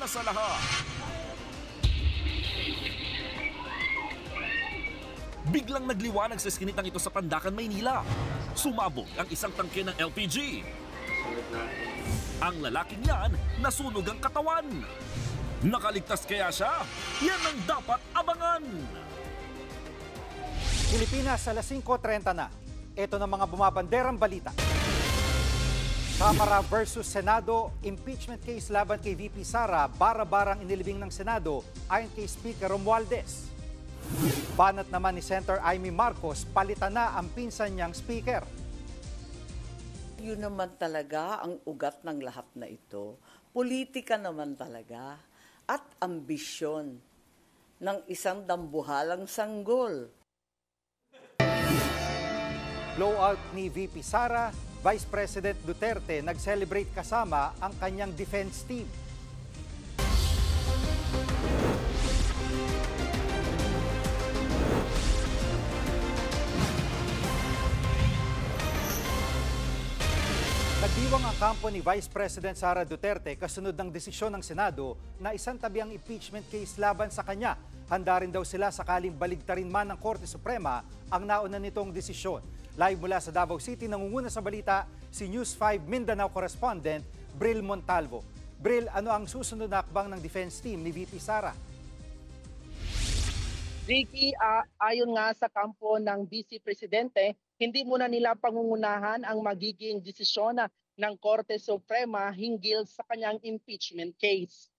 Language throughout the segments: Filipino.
una sa lahat. Biglang nagliwanag sa iskinitang ito sa Pandacan, Maynila. Sumabog ang isang tangke ng LPG. Ang lalaking yan, nasunog ang katawan. Nakaligtas kaya siya? Yan ang dapat abangan. Pilipinas, alas 5:30 na. Ito na mga bumabanderang balita. Kamara versus Senado, impeachment case laban kay VP Sara, bara-barang inilibing ng Senado ayon kay Speaker Romualdez. Banat naman ni Senator Amy Marcos, palitan na ang pinsan niyang Speaker. Yun naman talaga ang ugat ng lahat na ito. Politika naman talaga at ambisyon ng isang dambuhalang sanggol. Blowout ni VP Sara, Vice President Duterte nag-celebrate kasama ang kanyang defense team. Nagdiwang ang kampo ni Vice President Sara Duterte kasunod ng desisyon ng Senado na isantabi ang impeachment case laban sa kanya. Handa rin daw sila sakaling baligtarin man ng Korte Suprema ang nauna nitong desisyon. Live mula sa Davao City, nangunguna sa balita si News 5 Mindanao correspondent Bril Montalvo. Bril, ano ang susunod na hakbang ng defense team ni VP Sara? Ricky, ayon nga sa kampo ng Vice Presidente, hindi muna nila pangungunahan ang magiging desisyon ng Korte Suprema hinggil sa kanyang impeachment case.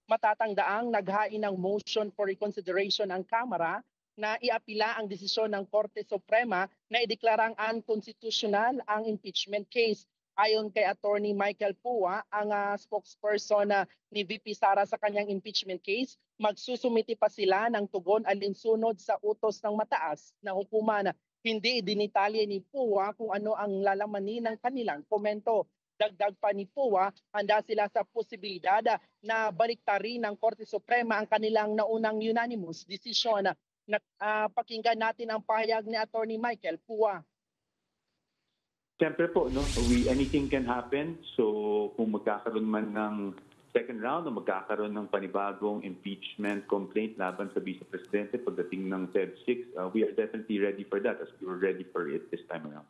Matatangdaang naghain ng motion for reconsideration ang Kamara na iapila ang desisyon ng Korte Suprema na ideklarang unconstitutional ang impeachment case. Ayon kay Attorney Michael Pua, ang spokesperson ni VP Sara sa kanyang impeachment case, magsusumiti pa sila ng tugon alinsunod sa utos ng mataas na hukuman. Hindi idinitalye ni Pua kung ano ang lalamanin ng kanilang komento. Dagdag pa ni Pua, handa sila sa posibilidad na baliktarin ng Korte Suprema ang kanilang naunang unanimous decision. Pakinggan natin ang pahayag ni Attorney Michael Pua. Siyempre po, no, anything can happen. So kung magkakaroon man ng second round o magkakaroon ng panibagong impeachment complaint laban sa Vice Presidente pagdating ng Feb 6, we are definitely ready for that as we were ready for it this time around.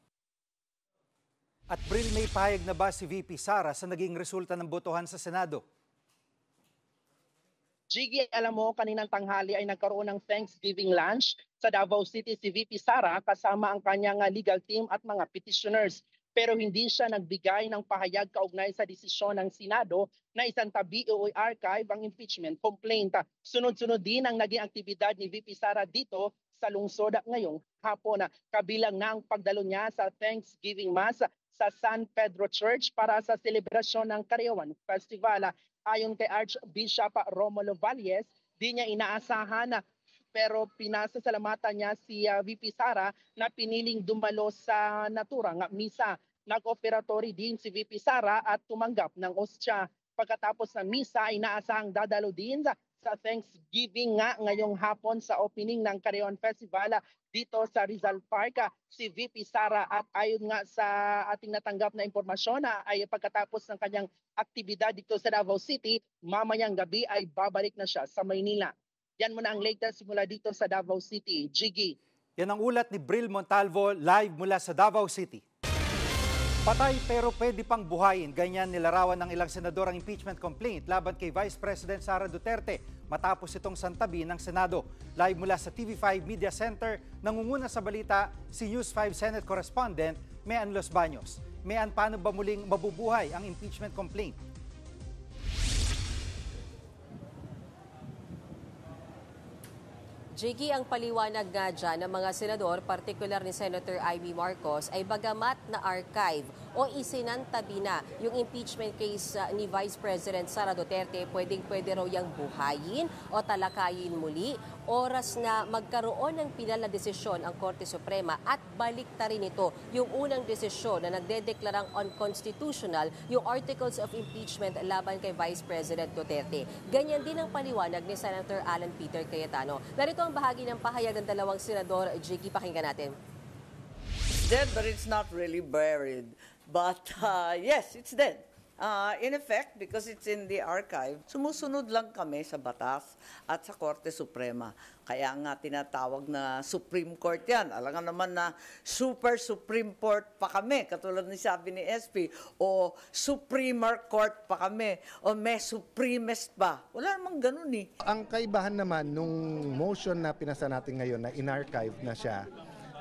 At Bril, may pahayag na ba si VP Sara sa naging resulta ng botohan sa Senado? Jiggy, alam mo, kaninang tanghali ay nagkaroon ng Thanksgiving lunch sa Davao City si VP Sara kasama ang kanyang legal team at mga petitioners. Pero hindi siya nagbigay ng pahayag kaugnay sa desisyon ng Senado na isantabi o i-archive ang impeachment complaint. Sunod-sunod din ang naging aktibidad ni VP Sara dito sa lungsod ngayong hapon. Kabilang na ang pagdalo niya sa Thanksgiving Mass sa San Pedro Church para sa selebrasyon ng Karayawan Festival. Ayon kay Archbishop Romulo Valles, di niya inaasahan pero pinasasalamatan niya si VP Sara na piniling dumalo sa naturang misa. Nag-operatory din si VP Sara at tumanggap ng ostya. Pagkatapos ng misa, inaasahang dadalo din sa Thanksgiving nga ngayong hapon sa opening ng Karayawan Festival dito sa Rizal Park si VP Sara, at ayon nga sa ating natanggap na impormasyon ay pagkatapos ng kanyang aktibidad dito sa Davao City, mamayang gabi ay babalik na siya sa Maynila. Yan muna ang latest mula dito sa Davao City. Jiggy. Yan ang ulat ni Bril Montalvo live mula sa Davao City. Patay pero pwede pang buhayin. Ganyan nilarawan ng ilang senador ang impeachment complaint laban kay Vice President Sara Duterte matapos itong santabi ng Senado. Live mula sa TV5 Media Center, nangunguna sa balita si News 5 Senate Correspondent Mean Los Baños. Mean, paano ba muling mabubuhay ang impeachment complaint? Jiggy, ang paliwanag nga dyan ng mga senador, partikular ni Senator Amy Marcos, ay bagamat na archive o isinantabi na yung impeachment case ni Vice President Sara Duterte, pwede raw yang buhayin o talakayin muli. Oras na magkaroon ng pinal na desisyon ang Korte Suprema at baliktarin ito yung unang desisyon na nagdedeklarang unconstitutional yung articles of impeachment laban kay Vice President Duterte. Ganyan din ang paliwanag ni Senator Alan Peter Cayetano. Narito ang bahagi ng pahayag ng dalawang senador. Jiggy, pakinggan natin. It's dead, but it's not really buried. But yes, it's dead. In effect, because it's in the archive, sumusunod lang kami sa batas at sa Korte Suprema. Kaya nga tinatawag na Supreme Court yan. Alam nga naman na Super Supreme Court pa kami, katulad ni sabi ni SP, o Supremer Court pa kami, o may Supremest pa. Wala namang ganun eh. Ang kaibahan naman nung motion na pinasa natin ngayon na in-archive na siya,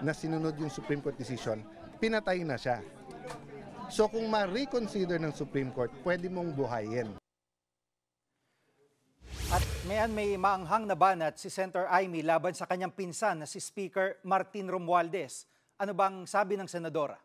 na sinunod yung Supreme Court decision, pinatay na siya. So kung ma-reconsider ng Supreme Court, pwede mong buhayin. At may maanghang na banat si Senator Amy laban sa kanyang pinsan na si Speaker Martin Romualdez. Ano bang sabi ng senadora?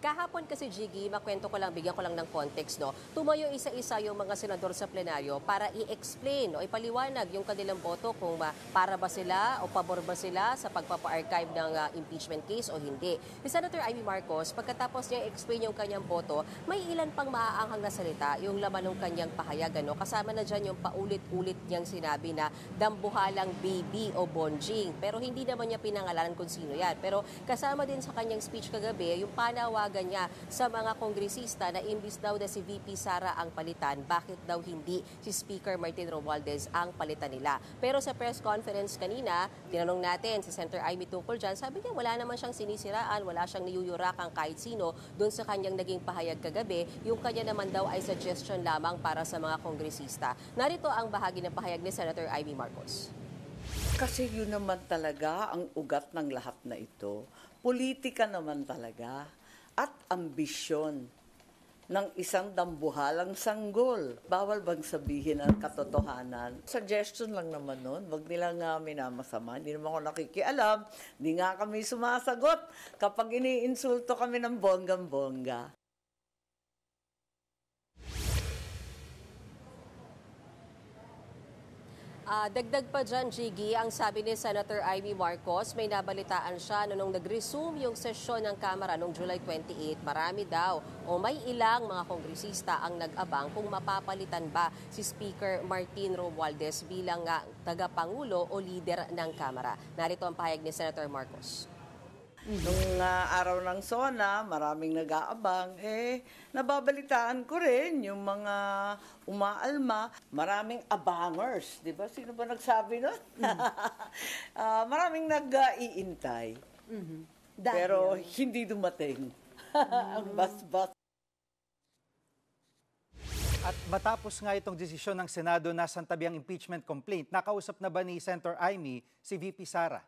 Kahapon kasi, Jiggy, makwento ko lang, bigyan ko lang ng context, no? Tumayo isa-isa yung mga senador sa plenaryo para i-explain o ipaliwanag yung kanilang boto kung para ba sila o pabor ba sila sa pagpapa-archive ng impeachment case o hindi. Si Senator Amy Marcos, pagkatapos niya i-explain yung kanyang boto, may ilan pang maaanghang na salita yung laman ng kanyang pahayag, no? Kasama na dyan yung paulit-ulit niyang sinabi na dambuhalang baby o bonjing. Pero hindi naman niya pinangalanan kung sino yan. Pero kasama din sa kanyang speech kagabi, yung panawagan niya sa mga kongresista na imbis daw na si VP Sara ang palitan, bakit daw hindi si Speaker Martin Romualdez ang palitan nila. Pero sa press conference kanina, tinanong natin si Senator Amy tungkol dyan, sabi niya wala naman siyang sinisiraan, wala siyang niyuyurakang kahit sino doon sa kanyang naging pahayag kagabi. Yung kanya naman daw ay suggestion lamang para sa mga kongresista. Narito ang bahagi ng pahayag ni Senator Amy Marcos. Kasi yun naman talaga ang ugat ng lahat na ito. Politika naman talaga at ambisyon ng isang dambuhalang sanggol. Bawal bang sabihin ang katotohanan? Suggestion lang naman nun. Wag nilang minamasama. Hindi naman ako nakikialam. Hindi nga kami sumasagot kapag iniinsulto kami ng bonggang-bongga. Dagdag pa dyan, Jiggy, ang sabi ni Senator Amy Marcos, may nabalitaan siya nung nag-resume yung sesyon ng Kamara noong July 28, marami daw o may ilang mga kongresista ang nag-abang kung mapapalitan ba si Speaker Martin Romualdez bilang tagapangulo o leader ng Kamara. Narito ang pahayag ni Senator Marcos. Nung araw ng SONA, maraming nag-aabang, nababalitaan ko rin yung mga umaalma, maraming abangers, di ba? Sino ba nagsabi nun? Maraming nag-iintay. Pero hindi dumating ang bas-bas. At matapos nga itong desisyon ng Senado na santabi ang impeachment complaint, nakausap na ba ni Senator Amy si VP Sara?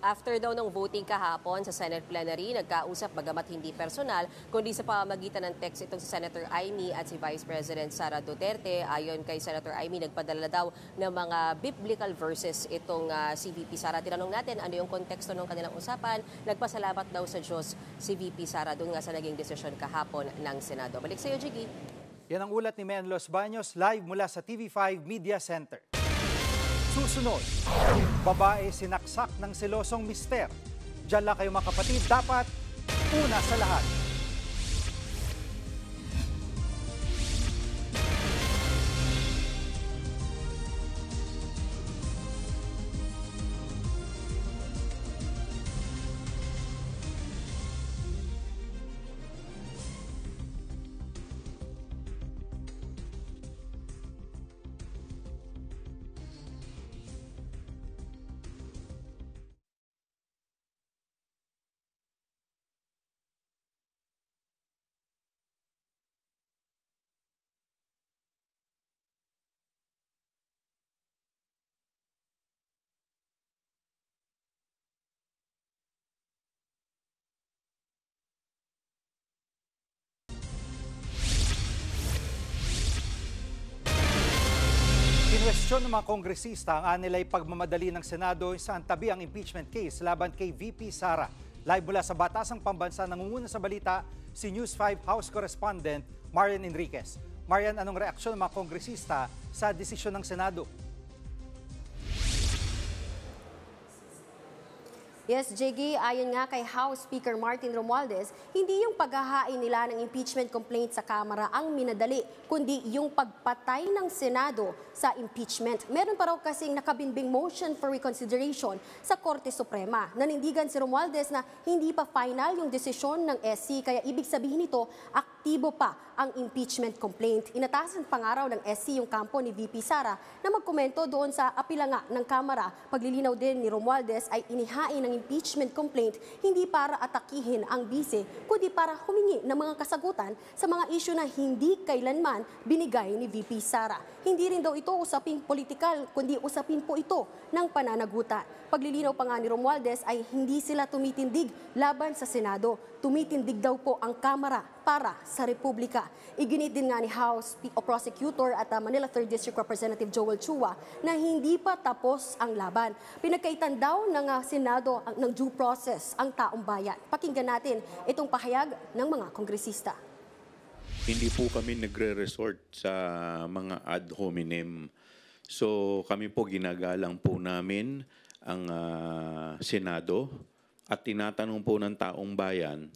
After daw ng voting kahapon sa Senate plenary, nagkausap bagamat hindi personal, kundi sa pamamagitan ng text itong si Senator Amy at si Vice President Sara Duterte. Ayon kay Senator Amy, nagpadala daw ng mga biblical verses itong si VP Sara. Tinanong natin ano yung konteksto ng kanilang usapan. Nagpasalamat daw sa Diyos si VP Sara doon nga sa naging desisyon kahapon ng Senado. Balik sa iyo, Jiggy. Yan ang ulat ni Men Los Baños live mula sa TV5 Media Center. Susunod, babae sinaksak ng selosong mister. Diyan lang kayo mga kapatid, dapat una sa lahat. Kinwestiyon ng mga kongresista ang anilay pagmamadali ng Senado sa antabi ang impeachment case laban kay VP Sara. Live mula sa Batasang Pambansa, nangunguna sa balita si News 5 House Correspondent Marian Enriquez. Marian, anong reaksyon ng mga kongresista sa desisyon ng Senado? Yes, JG, ayon nga kay House Speaker Martin Romualdez, hindi yung paghahain nila ng impeachment complaint sa Kamara ang minadali, kundi yung pagpatay ng Senado sa impeachment. Meron pa raw kasing nakabinbing motion for reconsideration sa Korte Suprema. Nanindigan si Romualdez na hindi pa final yung desisyon ng SC, kaya ibig sabihin nito, aktibo pa ang impeachment complaint. Inatasan pa nga raw ng SC yung kampo ni VP Sara na magkomento doon sa apila nga ng Kamara. Paglilinaw din ni Romualdez ay inihain ng impeachment complaint hindi para atakihin ang bise, kundi para humingi ng mga kasagutan sa mga isyu na hindi kailanman binigay ni VP Sara. Hindi rin daw ito usaping politikal, kundi usapin po ito ng pananagutan. Paglilinaw pa nga ni Romualdez ay hindi sila tumitindig laban sa Senado. Tumitindig daw po ang Kamara para sa Republika. Iginit din nga ni House Prosecutor at Manila 3rd District Representative Joel Chua na hindi pa tapos ang laban. Pinagkaitan daw ng Senado ng due process ang taong bayan. Pakinggan natin itong pahayag ng mga kongresista. Hindi po kami nagre-resort sa mga ad hominem. So kami po ginagalang po namin ang Senado at tinatanong po ng taong bayan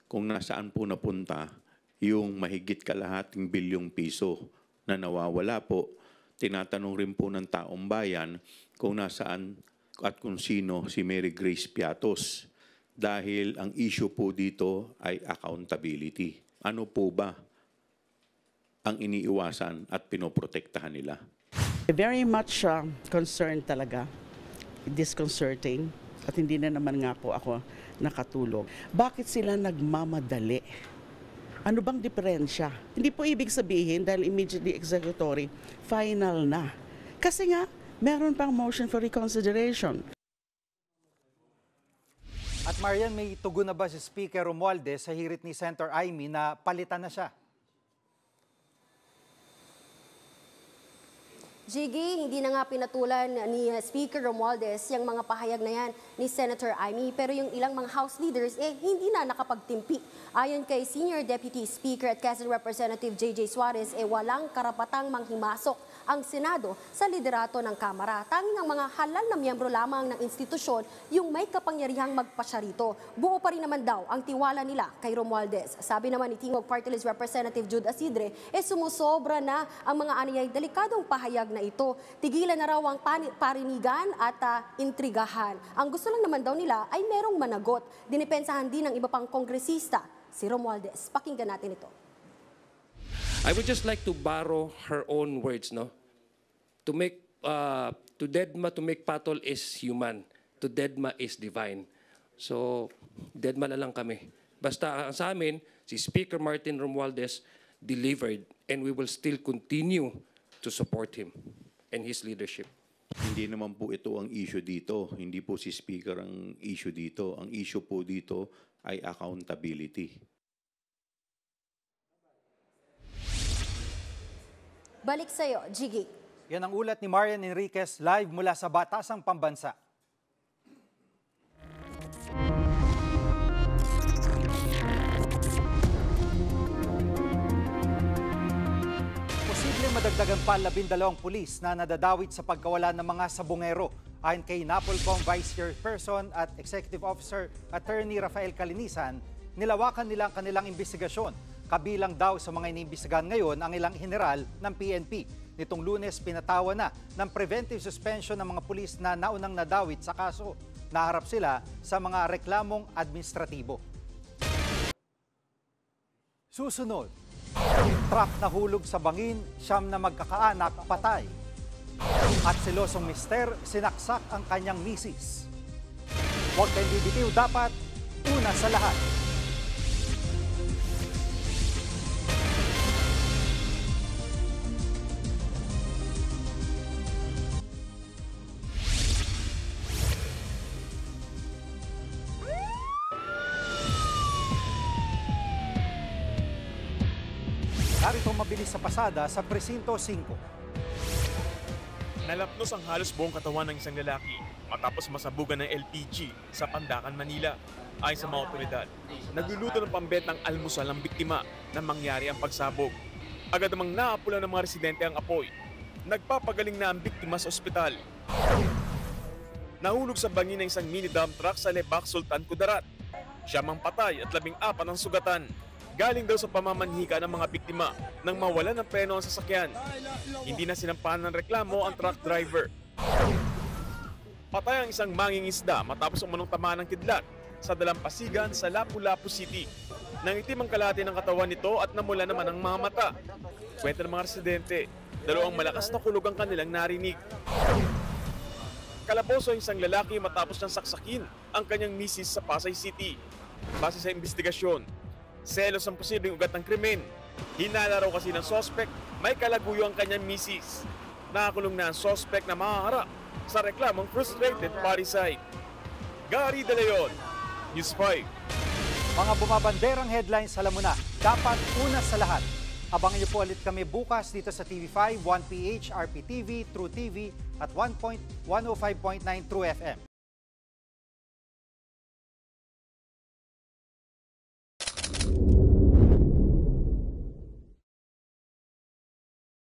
kung nasaan po napunta yung mahigit kalahating bilyong piso na nawawala po. Tinatanong rin po ng taong bayan kung nasaan at kung sino si Mary Grace Piatos dahil ang issue po dito ay accountability. Ano po ba ang iniiwasan at pinoprotektahan nila? Very much concerned talaga, disconcerting, at hindi na naman nga po ako nakatulog. Bakit sila nagmamadali? Ano bang diferensya? Hindi po ibig sabihin dahil immediately executory, final na. Kasi nga, meron pang motion for reconsideration. At Marian, may tugon na ba si Speaker Romualdez sa hirit ni Senator Amy na palitan na siya? Jiggy, hindi na nga pinatulan ni Speaker Romualdez yung mga pahayag na yan ni Senator Amy, pero yung ilang mga House leaders hindi na nakapagtimpi. Ayon kay Senior Deputy Speaker at Quezon Representative J.J. Suarez, walang karapatang manghimasok ang Senado sa liderato ng Kamara. Tanging ang mga halal na miyembro lamang ng institusyon yung may kapangyarihang magpasya rito. Buo pa rin naman daw ang tiwala nila kay Romualdez. Sabi naman ni Tingog Party List Representative Jude Asidre, sumusobra na ang mga aniyay delikadong pahayag na ito. Tigilan na raw ang parinigan at intrigahan. Ang gusto lang naman daw nila ay merong managot. Dinipensahan din ng iba pang kongresista si Romualdez. Pakinggan natin ito. I would just like to borrow her own words, no? To Dedma to make Patol is human, to Dedma is divine. So, Dedma na lang kami. Basta sa amin, si Speaker Martin Romualdez delivered and we will still continue to support him and his leadership. Hindi naman po ito ang issue dito. Hindi po si Speaker ang issue dito. Ang issue po dito ay accountability. Balik sa'yo, Jiggy. Yan ang ulat ni Marian Enriquez live mula sa Batasang Pambansa. Posibleng madagdagan pa 12 pulis na nadadawit sa pagkawala ng mga sabungero. Ayon kay Napolcom Vice Chairperson at Executive Officer Attorney Rafael Calinisan, nilawakan nila ang kanilang investigasyon. Kabilang daw sa mga iniimbestigahan ngayon ang ilang general ng PNP. Nitong Lunes, pinatawa na ng preventive suspension ng mga pulis na naunang nadawit sa kaso. Naharap sila sa mga reklamong administratibo. Susunod, truck na hulog sa bangin, siyam na magkakaanak patay. At selosong mister, sinaksak ang kanyang misis. Huwag kayong bibitiw, dapat una sa lahat. Narito mabilis sa pasada sa Presinto 5. Nalapnos ang halos buong katawan ng isang lalaki matapos masabugan ng LPG sa Pandacan, Manila. Ayon sa mga otoridad, nagluluto ng pambet ng almusal ng biktima na mangyari ang pagsabog. Agad namang naapula ng mga residente ang apoy. Nagpapagaling na ang biktima sa ospital. nahulog sa bangin ng isang mini dump truck sa Lebak, Sultan Kudarat. Siya mang patay at 14 ang sugatan. Galing daw sa pamamanhika ng mga biktima nang mawala ng preno ang sasakyan. Hindi na sinampahan ng reklamo ang truck driver. Patay ang isang mangingisda matapos umunong tamaan ng kidlat sa Dalampasigan sa Lapu-Lapu City. Nangitim ang kalahati ng katawan nito at namula naman ang mga mata. Kwento ng mga residente, dalawang malakas na kulog ang kanilang narinig. Kalaboso ang isang lalaki matapos niyang saksakin ang kanyang misis sa Pasay City. Base sa investigasyon, selos ang posibleng ugat ng krimen. Hinala raw kasi ng sospek, may kalaguyo ang kanyang misis. Nakakulong na ang sospek na mahaharap sa reklamong frustrated parricide. Gary De Leon, News 5. Mga bumabanderang headlines, alam mo na, dapat una sa lahat. Abangan niyo po ulit kami bukas dito sa TV5, 1PH, RPTV, True TV at 1.105.9 True FM.